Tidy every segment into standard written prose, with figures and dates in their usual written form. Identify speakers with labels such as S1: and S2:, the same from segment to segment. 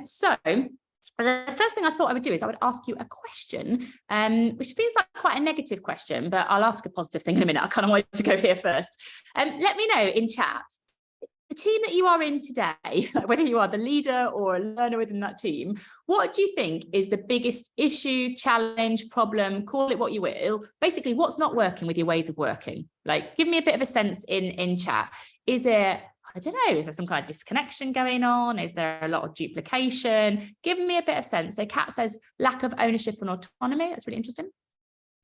S1: So the first thing I thought I would do is I would ask you a question, which feels like quite a negative question, but I'll ask a positive thing in a minute. I kind of wanted to go here first. Let me know in chat, the team that you are in today, whether you are the leader or a learner within that team, what do you think is the biggest issue, challenge, problem, call it what you will, basically what's not working with your ways of working? Like, give me a bit of a sense in chat. Is it, I don't know, is there some kind of disconnection going on? Is there a lot of duplication? Give me a bit of sense. So Kat says lack of ownership and autonomy. That's really interesting.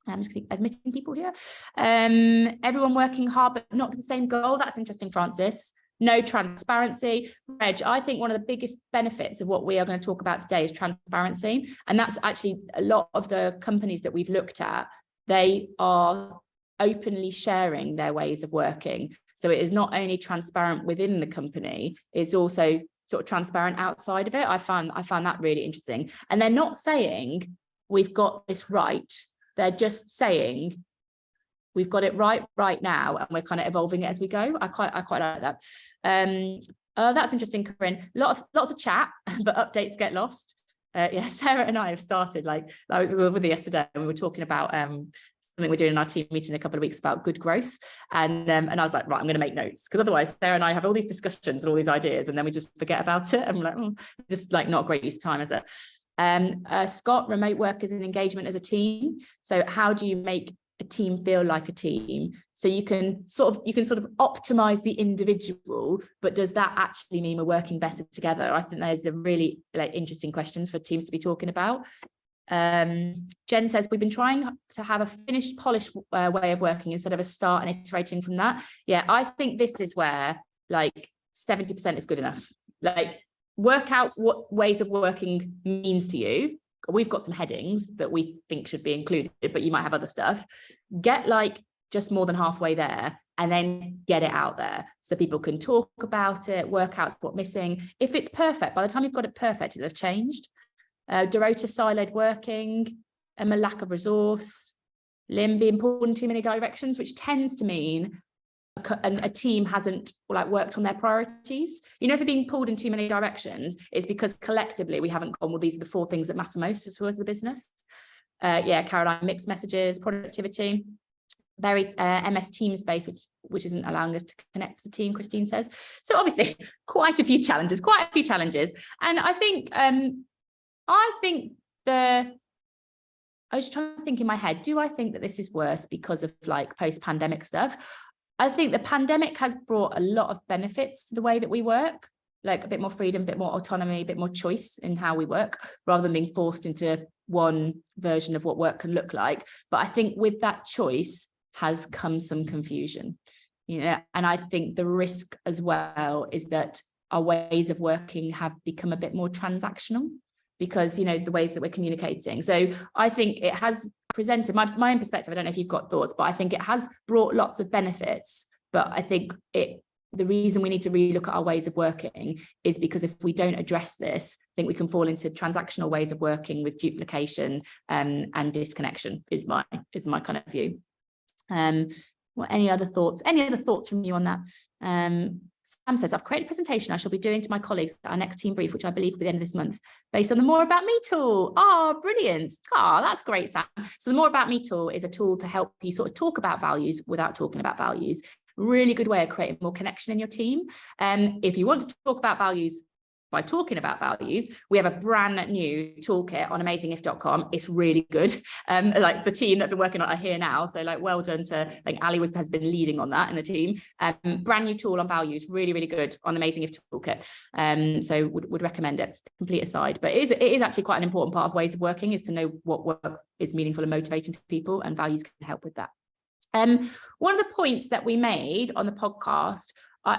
S1: I'm just admitting people here. Everyone working hard, but not to the same goal. That's interesting, Francis. No transparency. Reg, I think one of the biggest benefits of what we are going to talk about today is transparency. And that's actually a lot of the companies that we've looked at, they are openly sharing their ways of working. So it is not only transparent within the company, it's also sort of transparent outside of it. I found that really interesting. And they're not saying we've got this right. They're just saying we've got it right now, and we're kind of evolving it as we go. I quite like that. That's interesting, Corinne. Lots of chat, but updates get lost. Yeah, Sarah and I have started, like I was over there yesterday, and we were talking about something we're doing in our team meeting in a couple of weeks about good growth, and I was like, right, I'm going to make notes, because otherwise Sarah and I have all these discussions and all these ideas, and then we just forget about it, and we're like, just like not a great use of time, is it? Scott, remote work is an engagement as a team. So how do you make a team feel like a team? So you can sort of optimize the individual, but does that actually mean we're working better together? I think there's a really interesting questions for teams to be talking about. Jen says we've been trying to have a finished, polished way of working instead of a start and iterating from that. Yeah, I think this is where like 70% is good enough. Like, work out what ways of working means to you. We've got some headings that we think should be included, but you might have other stuff. Get like just more than halfway there, and then get it out there so people can talk about it, work out what's missing. If it's perfect, by the time you've got it perfect, it'll have changed. Dorota, siloed working, a lack of resource, Lim being pulled in too many directions, which tends to mean a team hasn't worked on their priorities. You know, if you're being pulled in too many directions, it's because collectively we haven't gone, well, these are the 4 things that matter most as well as the business. Yeah, Caroline, mixed messages, productivity, very MS team space, which isn't allowing us to connect as a team, Christine says. So obviously quite a few challenges. And I think I was trying to think in my head, do I think that this is worse because of like post-pandemic stuff? I think the pandemic has brought a lot of benefits to the way that we work, like a bit more freedom, a bit more autonomy, a bit more choice in how we work, rather than being forced into one version of what work can look like. But I think with that choice has come some confusion, you know, and I think the risk as well is that our ways of working have become a bit more transactional, because, you know, the ways that we're communicating. So I think it has presented my own perspective. I don't know if you've got thoughts, but I think it has brought lots of benefits. But I think the reason we need to relook at our ways of working is because if we don't address this, I think we can fall into transactional ways of working with duplication and disconnection is my kind of view. Any other thoughts from you on that? Sam says, I've created a presentation I shall be doing to my colleagues at our next team brief, which I believe will be the end of this month, based on the More About Me tool. Oh, brilliant. Oh, that's great, Sam. So the More About Me tool is a tool to help you sort of talk about values without talking about values. Really good way of creating more connection in your team. If you want to talk about values by talking about values, we have a brand new toolkit on amazingif.com. It's really good. Like the team that have been working on it are here now. So like, well done to, I think Ali has been leading on that in the team. Brand new tool on values, really, really good on Amazing If toolkit. So would recommend it, complete aside. But it is actually quite an important part of ways of working, is to know what work is meaningful and motivating to people, and values can help with that. One of the points that we made on the podcast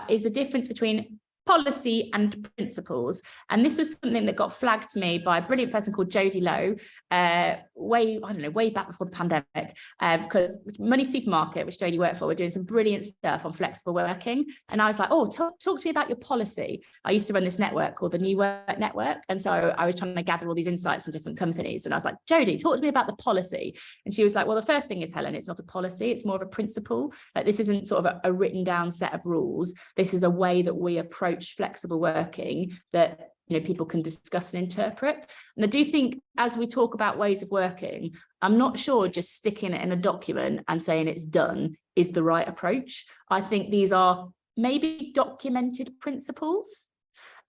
S1: is the difference between policy and principles, and this was something that got flagged to me by a brilliant person called Jodie Lowe way back before the pandemic, because Money Supermarket, which Jodie worked for, were doing some brilliant stuff on flexible working, and I was like, oh, talk to me about your policy. I used to run this network called the New Work Network, and so I was trying to gather all these insights from different companies, and I was like, Jodie, talk to me about the policy. And she was like, well, the first thing is, Helen, it's not a policy, it's more of a principle. Like, this isn't sort of a written down set of rules, this is a way that we approach flexible working that people can discuss and interpret. And I do think as we talk about ways of working, I'm not sure just sticking it in a document and saying it's done is the right approach. I think these are maybe documented principles,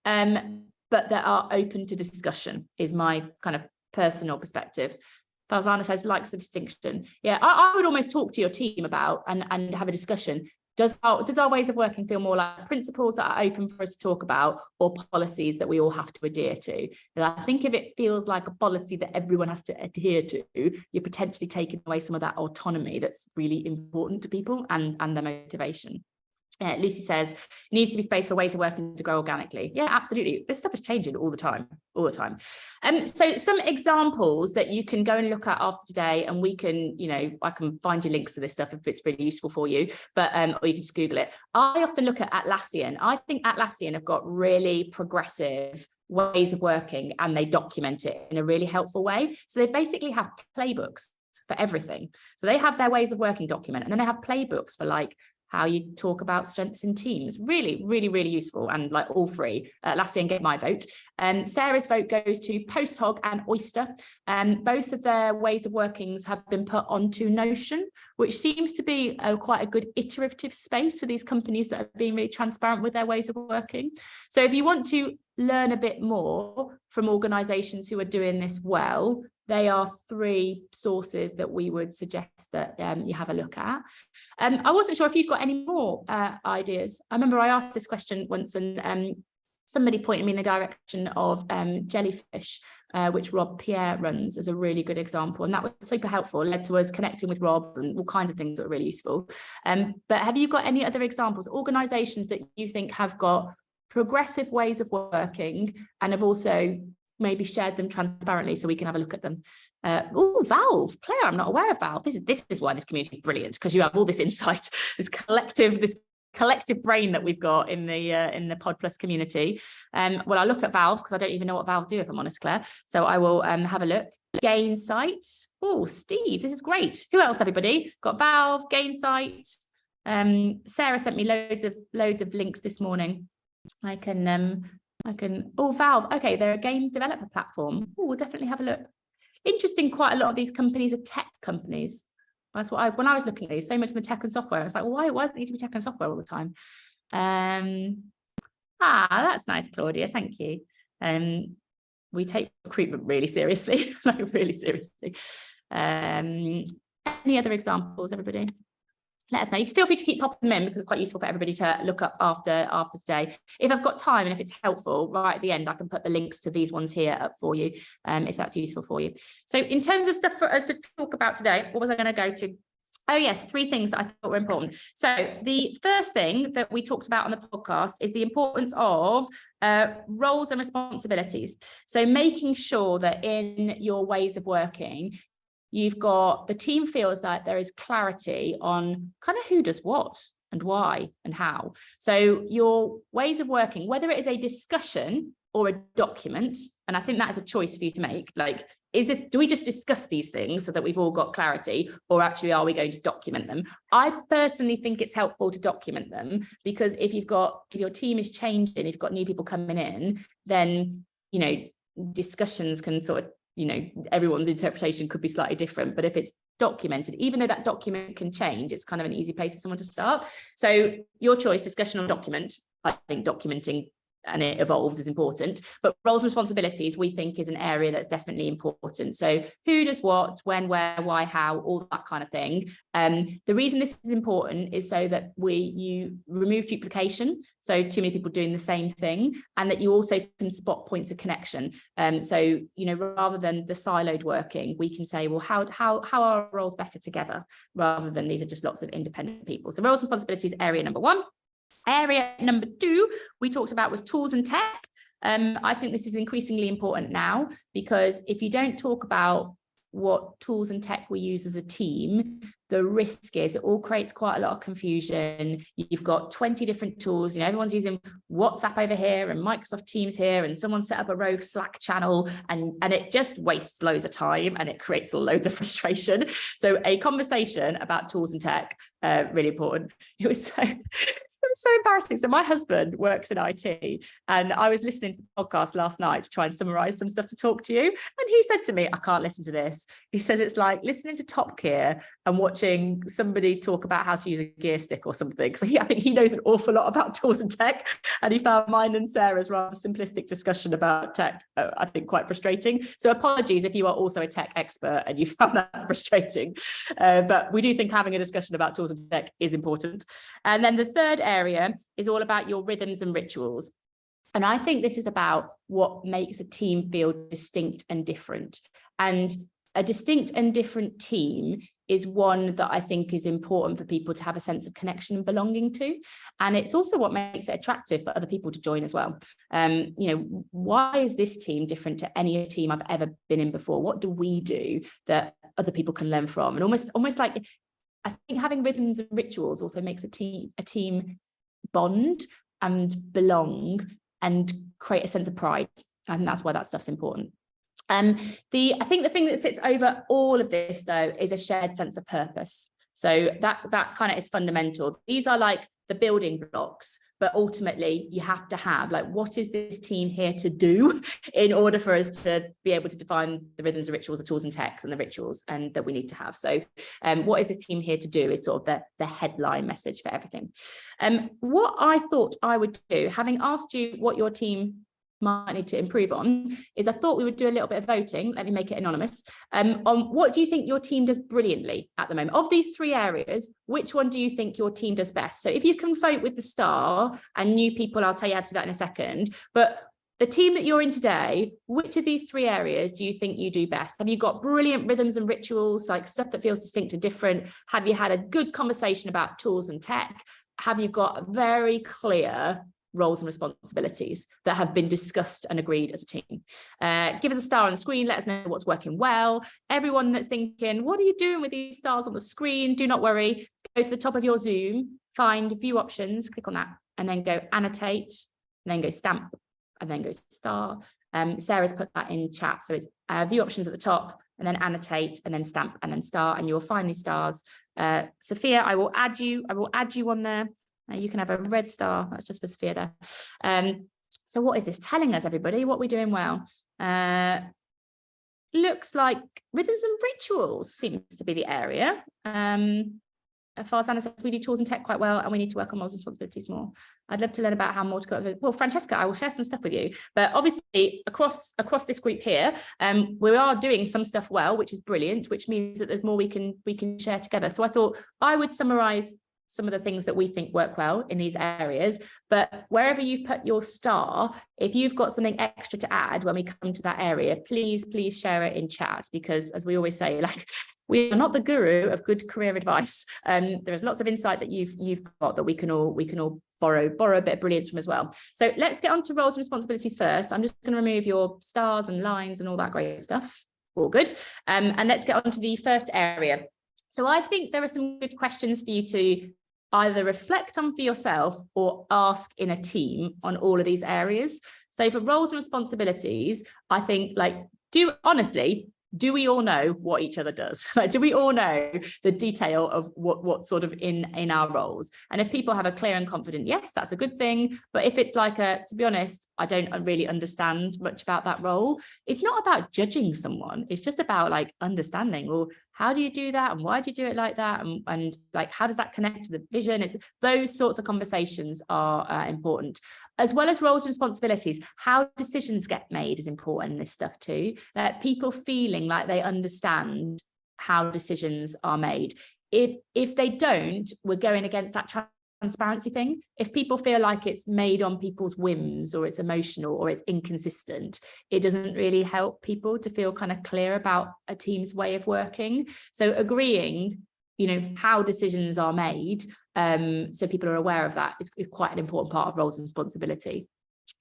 S1: but that are open to discussion, is my kind of personal perspective. Farzana says, likes the distinction. Yeah, I would almost talk to your team about and have a discussion. Does our ways of working feel more like principles that are open for us to talk about, or policies that we all have to adhere to? And I think if it feels like a policy that everyone has to adhere to, you're potentially taking away some of that autonomy that's really important to people and their motivation. Lucy says, needs to be space for ways of working to grow organically. Yeah, absolutely. This stuff is changing all the time. So some examples that you can go and look at after today, and we can, I can find you links to this stuff if it's really useful for you, but or you can just Google it. I often look at Atlassian. I think Atlassian have got really progressive ways of working, and they document it in a really helpful way. So they basically have playbooks for everything. So they have their ways of working document, and then they have playbooks for like how you talk about strengths in teams. Really, really, really useful, and like all free. Atlassian get my vote. Sarah's vote goes to PostHog and Oyster. Both of their ways of workings have been put onto Notion, which seems to be quite a good iterative space for these companies that are being really transparent with their ways of working. So if you want to learn a bit more from organizations who are doing this well, they are 3 sources that we would suggest that you have a look at. I wasn't sure if you've got any more ideas. I remember I asked this question once, and somebody pointed me in the direction of Jellyfish, which Rob Pierre runs as a really good example. And that was super helpful, led to us connecting with Rob and all kinds of things that were really useful. But have you got any other examples, organizations that you think have got progressive ways of working and have also maybe shared them transparently so we can have a look at them? Valve, Claire, I'm not aware of Valve. This is why this community is brilliant, because you have all this insight, this collective brain that we've got in the PodPlus community. Well, I'll look at Valve because I don't even know what Valve do, if I'm honest, Claire. So I will have a look. Gainsight. Oh, Steve, this is great. Who else, everybody? Got Valve, Gainsight. Sarah sent me loads of links this morning. I can Valve. Okay, they're a game developer platform. We'll definitely have a look. Interesting, quite a lot of these companies are tech companies. That's what when I was looking at these, so much of the tech and software, I was like, why does it need to be tech and software all the time? That's nice, Claudia. Thank you. We take recruitment really seriously, like really seriously. Any other examples, everybody? Let us know. You can feel free to keep popping them in, because it's quite useful for everybody to look up after today. If I've got time and if it's helpful, right at the end, I can put the links to these ones here up for you, if that's useful for you. So in terms of stuff for us to talk about today, what was I going to go to? Oh yes, 3 things that I thought were important. So the first thing that we talked about on the podcast is the importance of roles and responsibilities. So making sure that in your ways of working, you've got the team feels like there is clarity on kind of who does what and why and how. So your ways of working, whether it is a discussion or a document, and I think that is a choice for you to make, like, do we just discuss these things so that we've all got clarity, or actually are we going to document them? I personally think it's helpful to document them, because if your team is changing, if you've got new people coming in, then, discussions can sort of, everyone's interpretation could be slightly different. But if it's documented, even though that document can change, it's kind of an easy place for someone to start. So your choice, discussion or document. I think documenting and it evolves is important, but roles and responsibilities we think is an area that's definitely important. So who does what, when, where, why, how, all that kind of thing. The reason this is important is so that you remove duplication, so too many people doing the same thing, and that you also can spot points of connection. So rather than the siloed working, we can say, well, how are our roles better together, rather than these are just lots of independent people. So roles and responsibilities, area number 1. Area number 2 we talked about was tools and tech. I think this is increasingly important now, because if you don't talk about what tools and tech we use as a team, the risk is it all creates quite a lot of confusion. You've got 20 different tools, everyone's using WhatsApp over here and Microsoft Teams here, and someone set up a rogue Slack channel, and it just wastes loads of time and it creates loads of frustration. So a conversation about tools and tech, really important. It was so embarrassing. So my husband works in IT, and I was listening to the podcast last night to try and summarize some stuff to talk to you. And he said to me, I can't listen to this. He says it's like listening to Top Gear and watching somebody talk about how to use a gear stick or something. So I think he knows an awful lot about tools and tech, and he found mine and Sarah's rather simplistic discussion about tech, I think, quite frustrating. So apologies if you are also a tech expert and you found that frustrating. But we do think having a discussion about tools and tech is important. And then the third area is all about your rhythms and rituals. And I think this is about what makes a team feel distinct and different. And a distinct and different team is one that I think is important for people to have a sense of connection and belonging to. And it's also what makes it attractive for other people to join as well. Why is this team different to any team I've ever been in before? What do we do that other people can learn from? And almost like, I think having rhythms and rituals also makes a team bond and belong and create a sense of pride. And that's why that stuff's important. I think the thing that sits over all of this, though, is a shared sense of purpose. So that kind of is fundamental. These are like the building blocks, but ultimately you have to have, like, what is this team here to do in order for us to be able to define the rhythms, the rituals, the tools and techs and the rituals and that we need to have. So what is this team here to do is sort of the headline message for everything. What I thought I would do, having asked you what your team might need to improve on, is I thought we would do a little bit of voting. Let me make it anonymous. On what do you think your team does brilliantly at the moment? Of these three areas, which one do you think your team does best? So if you can vote with the star, and new people, I'll tell you how to do that in a second. But the team that you're in today, which of these three areas do you think you do best? Have you got brilliant rhythms and rituals, like stuff that feels distinct and different? Have you had a good conversation about tools and tech? Have you got very clear roles and responsibilities that have been discussed and agreed as a team? Give us a star on the screen. Let us know what's working well. Everyone that's thinking, what are you doing with these stars on the screen? Do not worry. Go to the top of your Zoom, find view options, click on that, and then go annotate, and then go stamp, and then go star. Sarah's put that in chat. So it's view options at the top, and then annotate, and then stamp, and then star, and you'll find these stars. Sophia, I will add you on there. You can have a red star. That's just for Sophia there. So what is this telling us, everybody? What are we doing well? Looks like rhythms and rituals seems to be the area. Farzana says we do tools and tech quite well, and we need to work on roles and responsibilities more. I'd love to learn about how more to go. Well, Francesca, I will share some stuff with you. But obviously, across this group here, we are doing some stuff well, which is brilliant, which means that there's more we can share together. So I thought I would summarize some of the things that we think work well in these areas, but wherever you've put your star, if you've got something extra to add when we come to that area, please share it in chat, because as we always say, like, we are not the guru of good career advice. There is lots of insight that you've got that we can all borrow a bit of brilliance from as well. So let's get on to roles and responsibilities first. I'm just going to remove your stars and lines and all that great stuff. All good. And let's get on to the first area. So I think there are some good questions for you to either reflect on for yourself or ask in a team on all of these areas. So for roles and responsibilities, I think, like, do we all know what each other does? Like, do we all know the detail of what's sort of in our roles? And if people have a clear and confident yes, that's a good thing. But if it's like to be honest, I don't really understand much about that role, it's not about judging someone. It's just about like understanding, well, how do you do that? And why do you do it like that? And like, how does that connect to the vision? It's those sorts of conversations are important, as well as roles and responsibilities. How decisions get made is important in this stuff too. People feeling like they understand how decisions are made. If they don't, we're going against that transparency thing. If people feel like it's made on people's whims, or it's emotional, or it's inconsistent, it doesn't really help people to feel kind of clear about a team's way of working. So agreeing, how decisions are made, so people are aware of that, is quite an important part of roles and responsibility.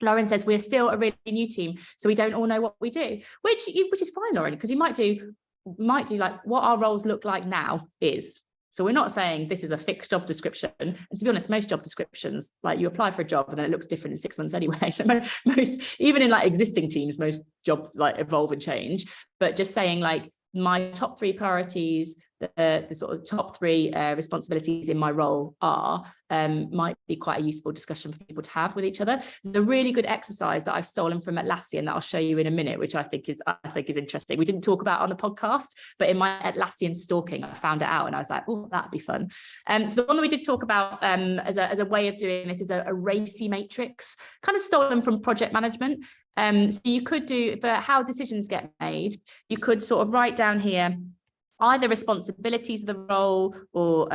S1: Lauren says we're still a really new team, so we don't all know what we do, which is fine, Lauren, because you might do like what our roles look like now is. So we're not saying this is a fixed job description. And to be honest, most job descriptions, like, you apply for a job and then it looks different in 6 months anyway. So most, even in like existing teams, most jobs like evolve and change. But just saying like, my top 3 priorities the sort of top three responsibilities in my role are, might be quite a useful discussion for people to have with each other. It's a really good exercise that I've stolen from Atlassian that I'll show you in a minute, which I think is interesting. We didn't talk about on the podcast, but in my Atlassian stalking, I found it out and I was like, oh, that'd be fun. So the one that we did talk about as a way of doing this is a RACI matrix, kind of stolen from project management. So you could do, for how decisions get made, you could sort of write down here either responsibilities of the role or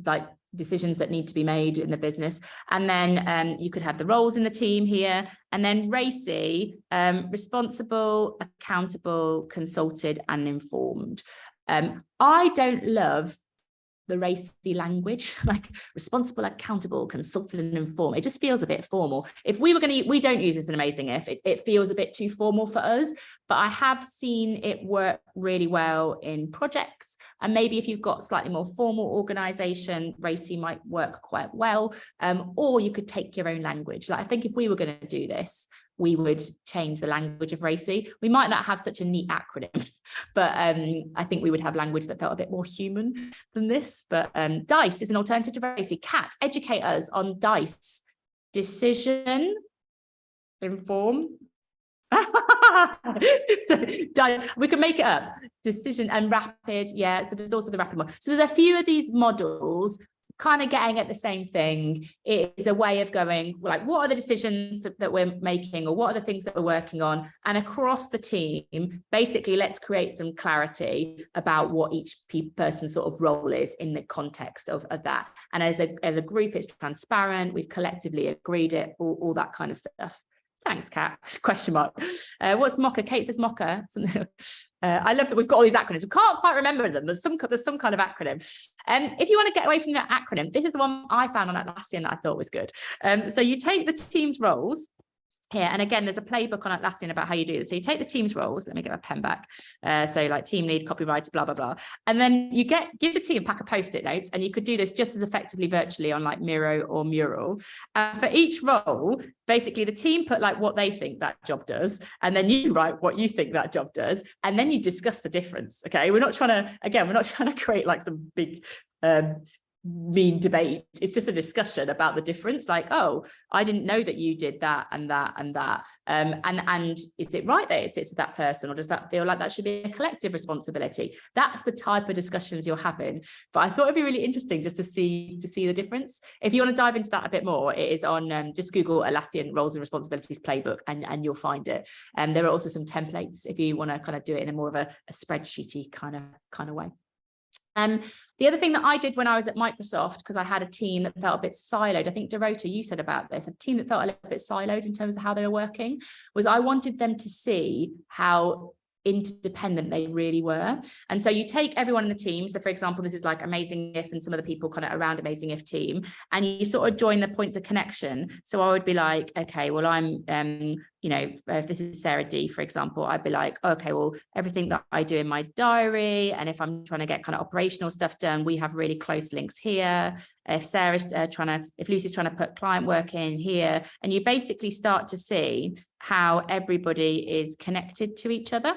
S1: like decisions that need to be made in the business. And then you could have the roles in the team here. And then RACI, responsible, accountable, consulted, and informed. I don't love the RACI language, like responsible, accountable, consulted, and informed. It just feels a bit formal. If we were going to, we don't use this in Amazing If, it feels a bit too formal for us, but I have seen it work really well in projects. And maybe if you've got slightly more formal organization, RACI might work quite well. Or you could take your own language. Like, I think if we were going to do this, we would change the language of RACI. We might not have such a neat acronym, but I think we would have language that felt a bit more human than this. But DICE is an alternative to RACI. Kat, educate us on DICE. Decision, inform. So, we can make it up. Decision and rapid. Yeah, so there's also the rapid one. So there's a few of these models kind of getting at the same thing. It is a way of going, like, what are the decisions that we're making, or what are the things that we're working on? And across the team, basically, let's create some clarity about what each person's sort of role is in the context of that. And as a group, it's transparent. We've collectively agreed it, all that kind of stuff. Thanks, Kat. Question mark. What's Mocha? Kate says Mocha. I love that we've got all these acronyms. We can't quite remember them. There's some kind of acronym. If you want to get away from that acronym, this is the one I found on Atlassian that I thought was good. So you take the team's roles here, and again, there's a playbook on Atlassian about how you do this. So you take the team's roles. Let me get my pen back. So like team lead, copywriter, blah, blah, blah. And then you give the team a pack of Post-it notes, and you could do this just as effectively virtually on like Miro or Mural. For each role, basically the team put like what they think that job does, and then you write what you think that job does, and then you discuss the difference. Okay, we're not trying to create like some big mean debate. It's just a discussion about the difference, like, oh, I didn't know that you did that and that and that, and is it right that it sits with that person, or does that feel like that should be a collective responsibility? That's the type of discussions you're having. But I thought it'd be really interesting just to see the difference. If you want to dive into that a bit more, it is on just Google Atlassian Roles and Responsibilities Playbook, and you'll find it. And there are also some templates if you want to kind of do it in a more of a spreadsheety kind of way. The other thing that I did when I was at Microsoft, because I had a team that felt a bit siloed, I think Dorota, you said about this, a team that felt a little bit siloed in terms of how they were working, was I wanted them to see how interdependent they really were. And so you take everyone in the team. So for example, this is like Amazing If and some of the people kind of around Amazing If team, and you sort of join the points of connection. So I would be like, okay, well, I'm, if this is Sarah D, for example, I'd be like, okay, well, everything that I do in my diary, and if I'm trying to get kind of operational stuff done, we have really close links here. If if Lucy's trying to put client work in here, and you basically start to see how everybody is connected to each other.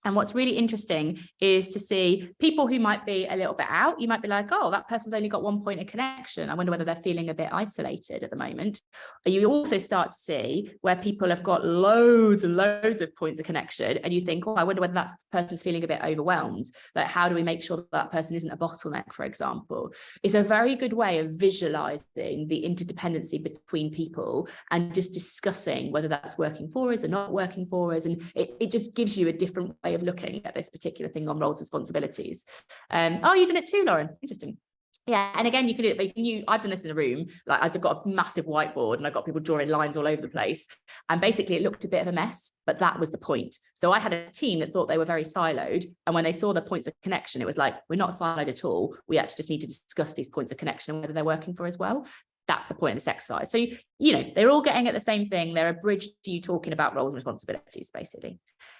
S1: And what's really interesting is to see people who might be a little bit out. You might be like, oh, that person's only got one point of connection. I wonder whether they're feeling a bit isolated at the moment. You also start to see where people have got loads and loads of points of connection, and you think, oh, I wonder whether that person's feeling a bit overwhelmed. Like, how do we make sure that person isn't a bottleneck, for example? It's a very good way of visualizing the interdependency between people and just discussing whether that's working for us or not working for us. And it just gives you a different way of looking at this particular thing on roles and responsibilities. Oh, you've done it too, Lauren. Interesting. Yeah, and again, you can do it, but I've done this in the room. Like, I've got a massive whiteboard and I've got people drawing lines all over the place. And basically it looked a bit of a mess, but that was the point. So I had a team that thought they were very siloed. And when they saw the points of connection, it was like, we're not siloed at all. We actually just need to discuss these points of connection and whether they're working for us well. That's the point of this exercise. So, they're all getting at the same thing. They're a bridge to you talking about roles and responsibilities, basically.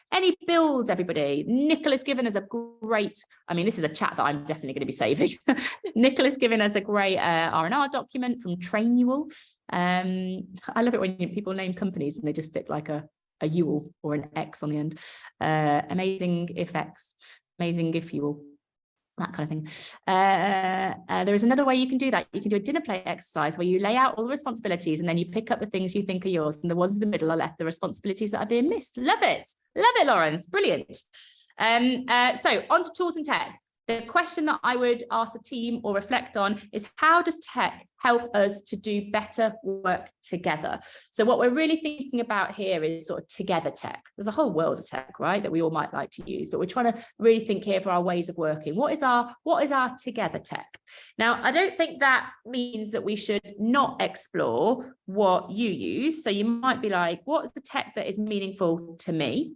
S1: Any builds, everybody? Nicola's given us a great, this is a chat that I'm definitely going to be saving. Nicola's given us a great R&R document from Trainual. I love it when people name companies and they just stick like a UL or an X on the end. Amazing If X, Amazing If UL. that kind of thing. There is another way you can do that. You can do a dinner plate exercise where you lay out all the responsibilities and then you pick up the things you think are yours, and the ones in the middle are left the responsibilities that are being missed. Love it, Lawrence, brilliant. So on to tools and tech. The question that I would ask the team or reflect on is, how does tech help us to do better work together? So what we're really thinking about here is sort of together tech. There's a whole world of tech, right, that we all might like to use, but we're trying to really think here for our ways of working. What is our together tech? Now, I don't think that means that we should not explore what you use. So you might be like, what is the tech that is meaningful to me?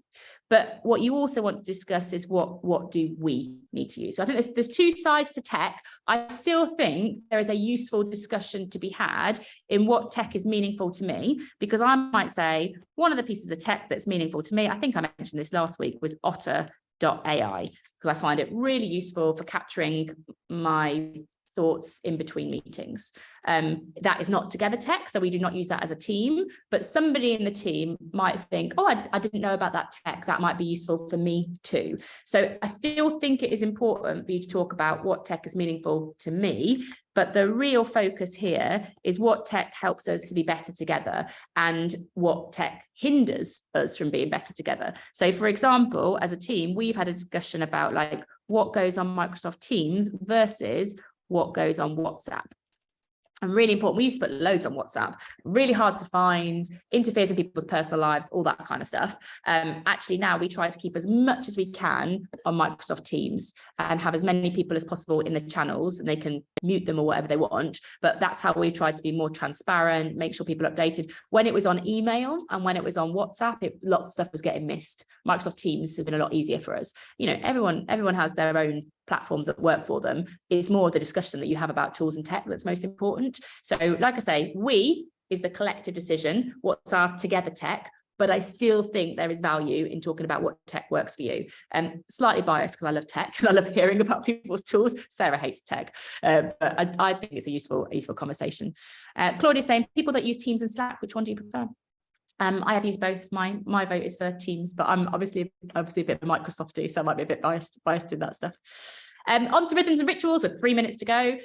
S1: But what you also want to discuss is what do we need to use? So I think there's two sides to tech. I still think there is a useful discussion to be had in what tech is meaningful to me, because I might say one of the pieces of tech that's meaningful to me, I think I mentioned this last week, was Otter.ai, because I find it really useful for capturing my thoughts in between meetings. That is not together tech, so we do not use that as a team, but somebody in the team might think, oh, I didn't know about that tech, that might be useful for me too. So I still think it is important for you to talk about what tech is meaningful to me, but the real focus here is what tech helps us to be better together and what tech hinders us from being better together. So for example, as a team, we've had a discussion about like what goes on Microsoft Teams versus what goes on WhatsApp. And really important, we used to put loads on WhatsApp, really hard to find, interferes in people's personal lives, all that kind of stuff. Actually, now we try to keep as much as we can on Microsoft Teams and have as many people as possible in the channels, and they can mute them or whatever they want. But that's how we tried to be more transparent, make sure people are updated. When it was on email and when it was on WhatsApp, lots of stuff was getting missed. Microsoft Teams has been a lot easier for us. You know, everyone has their own platforms that work for them. It's more the discussion that you have about tools and tech that's most important. So like I say, we is the collective decision, what's our together tech, but I still think there is value in talking about what tech works for you. Slightly biased because I love tech and I love hearing about people's tools. Sarah hates tech, but I think it's a useful conversation. Claudia's saying, people that use Teams and Slack, which one do you prefer? I have used both. My vote is for Teams, but I'm obviously a bit of a Microsoftie, so I might be a bit biased in that stuff. On to rhythms and rituals with 3 minutes to go.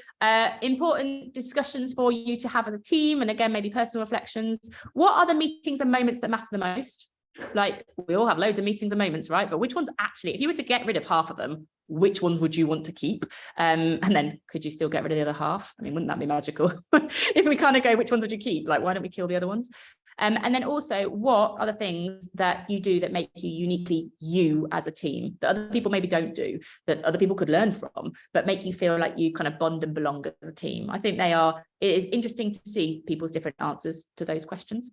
S1: Important discussions for you to have as a team, and again, maybe personal reflections. What are the meetings and moments that matter the most? Like, we all have loads of meetings and moments, right? But which ones actually, if you were to get rid of half of them, which ones would you want to keep? And then could you still get rid of the other half? I mean, wouldn't that be magical? If we kind of go, which ones would you keep? Like, why don't we kill the other ones? And then also, what are the things that you do that make you uniquely you as a team, that other people maybe don't do, that other people could learn from, but make you feel like you kind of bond and belong as a team? I think it is interesting to see people's different answers to those questions.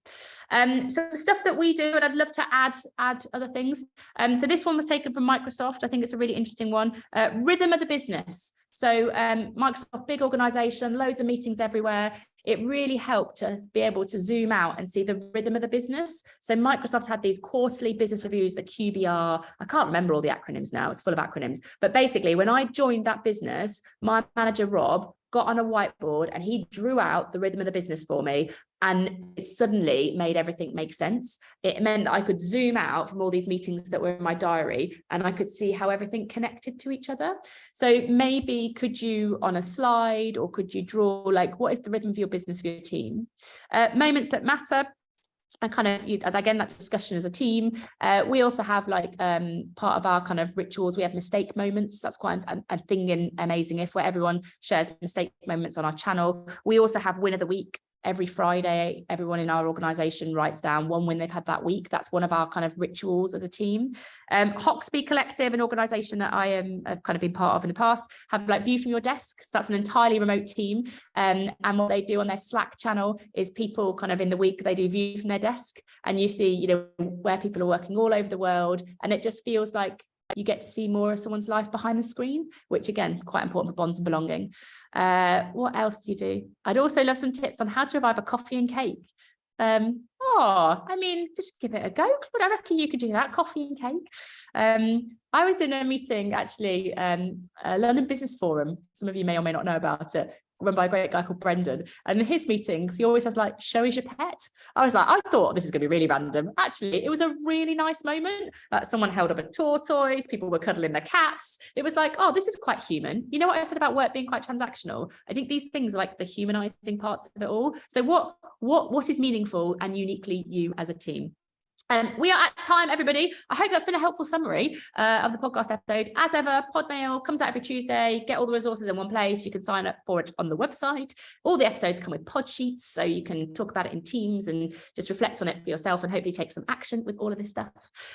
S1: So the stuff that we do, and I'd love to add other things. So this one was taken from Microsoft. I think it's a really interesting one. Rhythm of the business. So Microsoft, big organization, loads of meetings everywhere. It really helped us be able to zoom out and see the rhythm of the business. So Microsoft had these quarterly business reviews, the QBR. I can't remember all the acronyms now. It's full of acronyms. But basically, when I joined that business, my manager, Rob, got on a whiteboard and he drew out the rhythm of the business for me. And it suddenly made everything make sense. It meant that I could zoom out from all these meetings that were in my diary and I could see how everything connected to each other. So maybe could you, on a slide, or could you draw, like, what is the rhythm of your business for your team? Moments that matter. And kind of, again, that discussion as a team. We also have, like, part of our kind of rituals, we have mistake moments. That's quite a thing in Amazing If, where everyone shares mistake moments on our channel. We also have win of the week. Every Friday, everyone in our organization writes down one win they've had that week. That's one of our kind of rituals as a team. Hoxby Collective, an organization that I have kind of been part of in the past, have, like, view from your desks. That's an entirely remote team. And what they do on their Slack channel is people kind of in the week, they do view from their desk, and you see, you know, where people are working all over the world. And it just feels like you get to see more of someone's life behind the screen, which again is quite important for bonds and belonging. What else do you do? I'd also love some tips on how to revive a coffee and cake. I mean, just give it a go. I reckon you could do that, coffee and cake. I was in a meeting, actually, a London Business Forum. Some of you may or may not know about it. run by a great guy called Brendan. And in his meetings, he always has like, show is your pet. I was like, I thought this is going to be really random. Actually, it was a really nice moment. Like someone held up a tortoise, people were cuddling their cats. It was like, oh, this is quite human. You know what I said about work being quite transactional? I think these things are like the humanizing parts of it all. So what is meaningful and uniquely you as a team? We are at time, everybody. I hope that's been a helpful summary of the podcast episode. As ever, Podmail comes out every Tuesday. Get all the resources in one place. You can sign up for it on the website. All the episodes come with pod sheets, so you can talk about it in teams and just reflect on it for yourself and hopefully take some action with all of this stuff.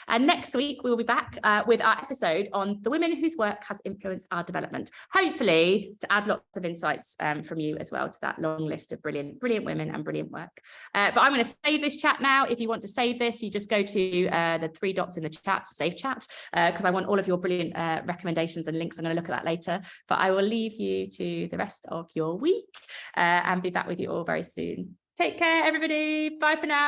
S1: And next week, we will be back with our episode on the women whose work has influenced our development, hopefully to add lots of insights from you as well to that long list of brilliant women and brilliant work. But I'm going to save this chat now. If you want to save this, you just go to the 3 dots in the chat, save chat, because I want all of your brilliant recommendations and links. I'm going to look at that later, but I will leave you to the rest of your week and be back with you all very soon. Take care, everybody. Bye for now.